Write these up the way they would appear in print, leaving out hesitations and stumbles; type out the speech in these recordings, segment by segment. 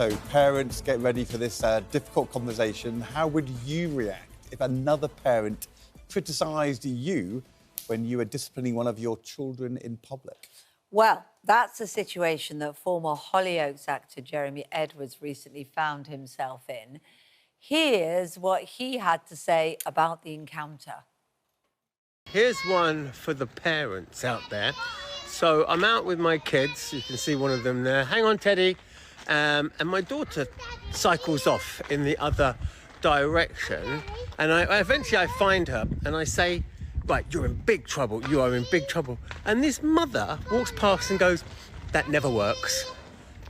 So, parents, get ready for this difficult conversation. How would you react if another parent criticised you when you were disciplining one of your children in public? Well, that's a situation that former Hollyoaks actor Jeremy Edwards recently found himself in. Here's what he had to say about the encounter. Here's one for the parents out there. So I'm out with my kids. You can see one of them there. Hang on, Teddy. And my daughter cycles off in the other direction. And eventually I find her and I say, right, you're in big trouble. You are in big trouble. And this mother walks past and goes, that never works.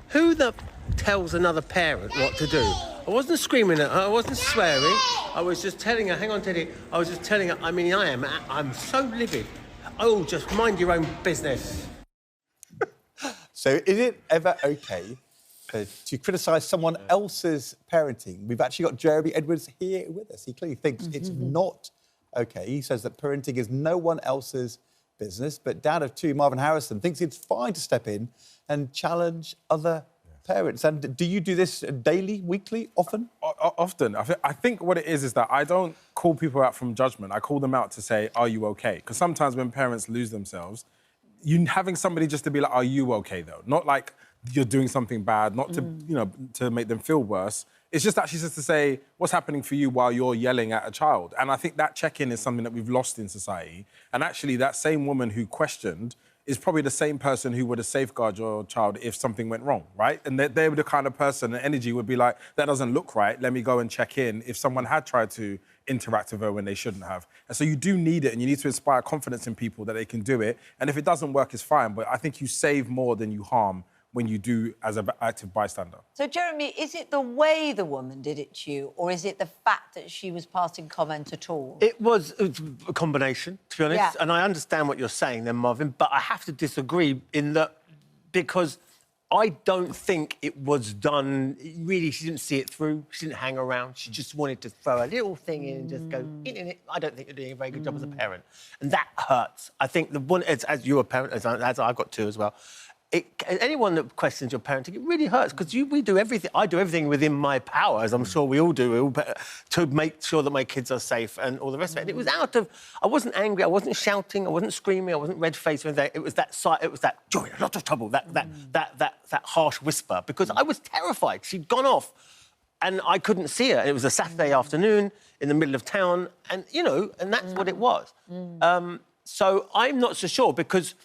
Who the tells another parent what to do? I wasn't screaming at her. I wasn't swearing. I was just telling her, hang on, Teddy. I was just telling her, I mean, I'm so livid. Oh, just mind your own business. So is it ever OK to criticise someone else's parenting? We've actually got Jeremy Edwards here with us. He clearly thinks it's not OK. He says that parenting is no one else's business, but dad of two, Marvyn Harrison, thinks it's fine to step in and challenge other parents. And do you do this daily, weekly, often? Often. I think what it is that I don't call people out from judgment. I call them out to say, are you OK? Because sometimes when parents lose themselves, you having somebody just to be like, are you OK, though? Not like you're doing something bad, not to, you know, to make them feel worse. It's just actually just to say, what's happening for you while you're yelling at a child? And I think that check-in is something that we've lost in society. And actually, that same woman who questioned is probably the same person who would have safeguarded your child if something went wrong, right? And they were the kind of person, the energy would be like, that doesn't look right, let me go and check in if someone had tried to interact with her when they shouldn't have. And so you do need it, and you need to inspire confidence in people that they can do it. And if it doesn't work, it's fine, but I think you save more than you harm when you do as an active bystander. So, Jeremy, is it the way the woman did it to you, or is it the fact that she was passing comment at all? It was a combination, to be honest. Yeah. And I understand what you're saying then, Marvyn, but I have to disagree in that because I don't think it was done... Really, she didn't see it through. She didn't hang around. She just wanted to throw a little thing in and just go, in it. I don't think you're doing a very good job as a parent. And that hurts. I think the one, as you're a parent, as I've got two as well, anyone that questions your parenting, it really hurts because we do everything. I do everything within my power, as I'm sure we all do, to make sure that my kids are safe and all the rest of it. And it was out of... I wasn't angry, I wasn't shouting, I wasn't screaming, I wasn't red-faced or anything. It was that you're in a lot of trouble, that harsh whisper, because I was terrified. She'd gone off and I couldn't see her. It was a Saturday afternoon in the middle of town, and, you know, and that's what it was. So I'm not so sure, because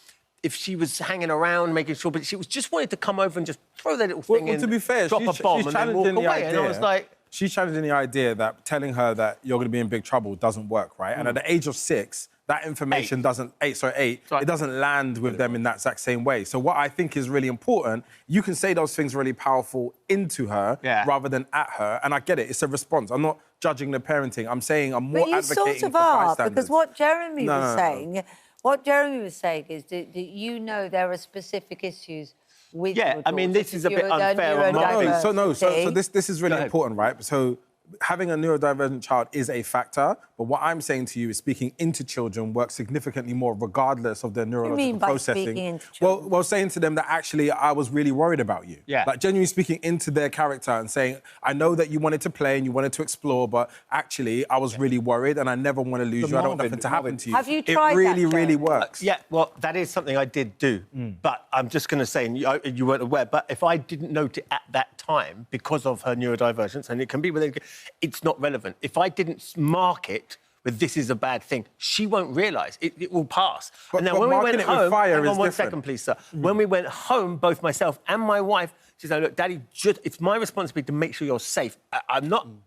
if she was hanging around, making sure, but she was just wanted to come over and just throw that little thing in, to be fair, drop a bomb and then walk away. And I was like... She's challenging the idea that telling her that you're going to be in big trouble doesn't work, right? And at the age of 6, that information doesn't... 8, it doesn't land with them in that exact same way. So what I think is really important, you can say those things really powerful into her rather than at her. And I get it, it's a response. I'm not judging the parenting. I'm saying I'm more advocating for bystanders. But you sort of are, because what Jeremy was saying... What Jeremy was saying is that you know there are specific issues with your daughter. I mean, this is a bit unfair. So this is really important, right? So having a neurodivergent child is a factor, but what I'm saying to you is speaking into children works significantly more regardless of their neurological processing. Speaking into children? Well, saying to them that actually I was really worried about you. Yeah. Like genuinely speaking into their character and saying, I know that you wanted to play and you wanted to explore, but actually I was really worried and I never want to lose you. I don't want nothing to happen to you. Have you tried it really, that, really works. Yeah, well, that is something I did do. But I'm just going to say, and you weren't aware, but if I didn't note it at that time because of her neurodivergence, and it can be within... It's not relevant. If I didn't mark it with this is a bad thing, she won't realise. It will pass. But, and now when we went home... Hang on one second, please, sir. When we went home, both myself and my wife, she said, look, Daddy, it's my responsibility to make sure you're safe.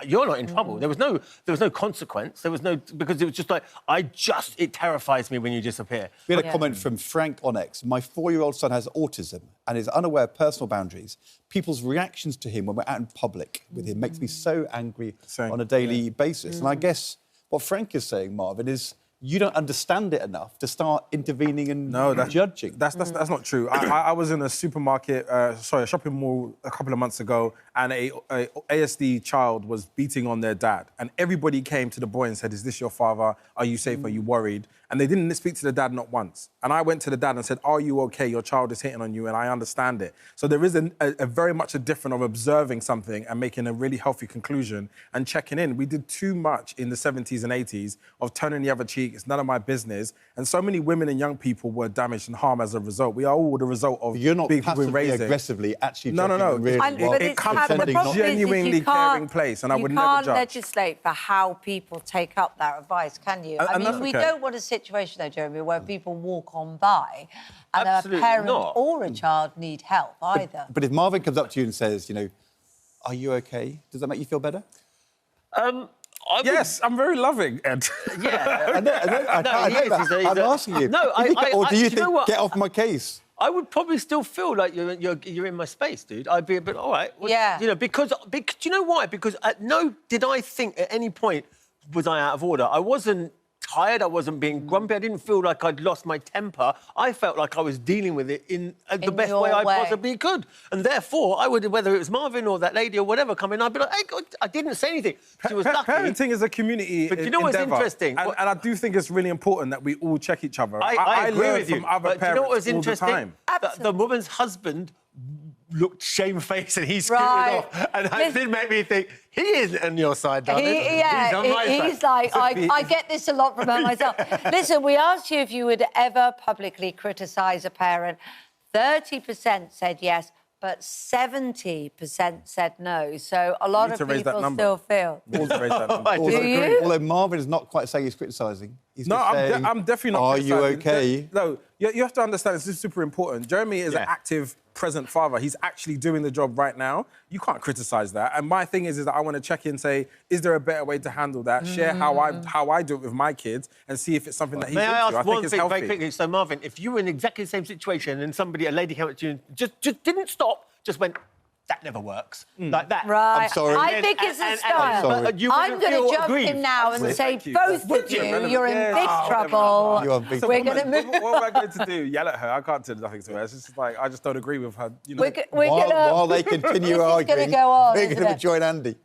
You're not in trouble. There was no consequence. There was no... Because it was just like, it terrifies me when you disappear. We had a comment from Frank Onyx. My 4-year-old son has autism and is unaware of personal boundaries. People's reactions to him when we're out in public with him makes me so angry on a daily basis. And I guess what Frank is saying, Marvyn, is you don't understand it enough to start intervening and judging. That's not true. I was in a supermarket, a shopping mall a couple of months ago, and a ASD child was beating on their dad. And everybody came to the boy and said, "Is this your father? Are you safe? Are you worried?" And they didn't speak to the dad not once. And I went to the dad and said, "Are you okay? Your child is hitting on you, and I understand it." So there is a very much a difference of observing something and making a really healthy conclusion and checking in. We did too much in the 70s and 80s of turning the other cheek. It's none of my business. And so many women and young people were damaged and harmed as a result. We are all the result of You're not big people passively raising. aggressively actually No. really It comes from a genuinely caring place, and I would never judge. You can't legislate for how people take up that advice, can you? I mean, we don't want a situation, though, Jeremy, where people walk on by and Absolutely a parent not. or a child need help either. But if Marvyn comes up to you and says, you know, "Are you okay?" Does that make you feel better? Yes, I'm very loving, Ed. Yeah. I know. I'm asking you. No, or do you do you know think, what? get off my case? I would probably still feel like you're in my space, dude. I'd be a bit, all right. Yeah. You know, because do you know why? Because did I think at any point was I out of order? I wasn't tired. I wasn't being grumpy. I didn't feel like I'd lost my temper. I felt like I was dealing with it in the best way I possibly could. And therefore, I would, whether it was Marvyn or that lady or whatever coming, I'd be like, "Hey, God, I didn't say anything." She was lucky. Parenting is a community But you know what's endeavour. interesting? And I do think it's really important that we all check each other. I agree learn with you. from other But do you know what was parents all the interesting? time. The woman's husband looked shamefaced and he scooted Right. off. And that did make me think, he isn't on your side, darling. He's like, I get this a lot from her myself. Listen, we asked you if you would ever publicly criticise a parent. 30% said yes, but 70% said no. So a lot of people still feel. Do you? Although Marvyn is not quite saying he's criticising. No, I'm definitely not. Are you okay? No, you have to understand, this is super important. Jeremy is an active, present father. He's actually doing the job right now. You can't criticise that. And my thing is that I want to check in and say, is there a better way to handle that? Share how I do it with my kids and see if it's something that he's into. May I ask one thing healthy. very quickly? So, Marvyn, if you were in exactly the same situation and a lady came up to you and just didn't stop, just went, "That never works," like that. Right. I'm sorry. I think it's a style. I'm going to jump in now and say, both of you're in big trouble. You are big We're going to move. What am I going to do? Yell at her? I can't do nothing to her. It's just like, I just don't agree with her. You know. We're While they continue arguing, This is going to go on, we're going isn't to it? join Andy.